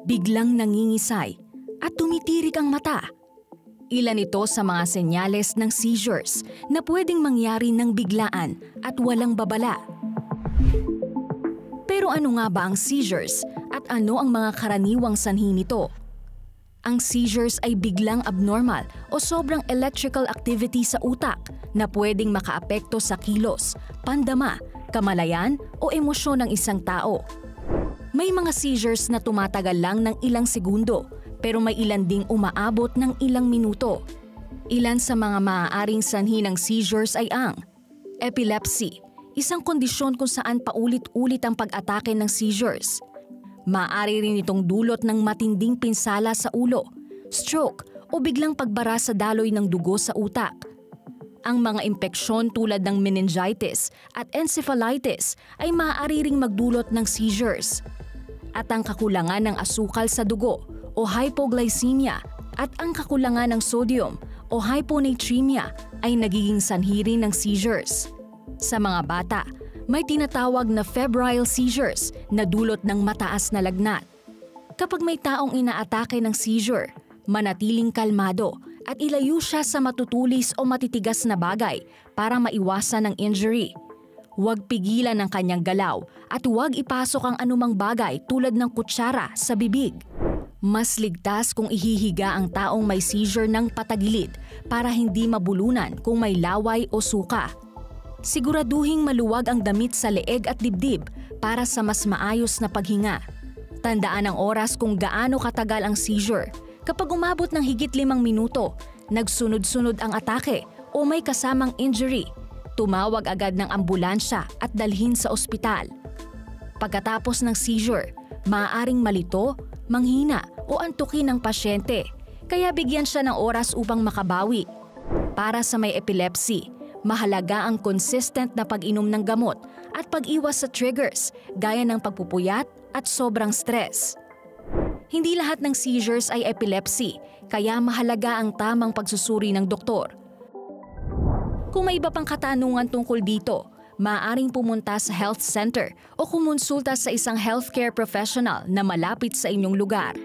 biglang nangingisay at tumitirik ang mata. Ilan ito sa mga senyales ng seizures na pwedeng mangyari ng biglaan at walang babala. Pero ano nga ba ang seizures at ano ang mga karaniwang sanhi nito? Ang seizures ay biglang abnormal o sobrang electrical activity sa utak na pwedeng makaapekto sa kilos, pandama, kamalayan o emosyon ng isang tao. May mga seizures na tumatagal lang ng ilang segundo, pero may ilan ding umaabot ng ilang minuto. Ilan sa mga maaaring sanhi ng seizures ay ang epilepsy, isang kondisyon kung saan paulit-ulit ang pag-atake ng seizures. Maaari rin itong dulot ng matinding pinsala sa ulo, stroke o biglang pagbara sa daloy ng dugo sa utak. Ang mga impeksyon tulad ng meningitis at encephalitis ay maaari ring magdulot ng seizures. At ang kakulangan ng asukal sa dugo o hypoglycemia at ang kakulangan ng sodium o hyponatremia ay nagiging sanhi rin ng seizures. Sa mga bata, may tinatawag na febrile seizures na dulot ng mataas na lagnat. Kapag may taong inaatake ng seizure, manatiling kalmado at ilayo siya sa matutulis o matitigas na bagay para maiwasan ang injury. Huwag pigilan ang kanyang galaw at huwag ipasok ang anumang bagay tulad ng kutsara sa bibig. Mas ligtas kung ihihiga ang taong may seizure ng patagilid para hindi mabulunan kung may laway o suka. Siguraduhing maluwag ang damit sa leeg at dibdib para sa mas maayos na paghinga. Tandaan ang oras kung gaano katagal ang seizure. Kapag umabot ng higit 5 minuto, nagsunod-sunod ang atake o may kasamang injury, tumawag agad ng ambulansya at dalhin sa ospital. Pagkatapos ng seizure, maaaring malito, manghina o antukin ng pasyente, kaya bigyan siya ng oras upang makabawi. Para sa may epilepsy, mahalaga ang consistent na pag-inom ng gamot at pag-iwas sa triggers gaya ng pagpupuyat at sobrang stress. Hindi lahat ng seizures ay epilepsy, kaya mahalaga ang tamang pagsusuri ng doktor. Kung may iba pang katanungan tungkol dito, maaaring pumunta sa health center o kumonsulta sa isang healthcare professional na malapit sa inyong lugar.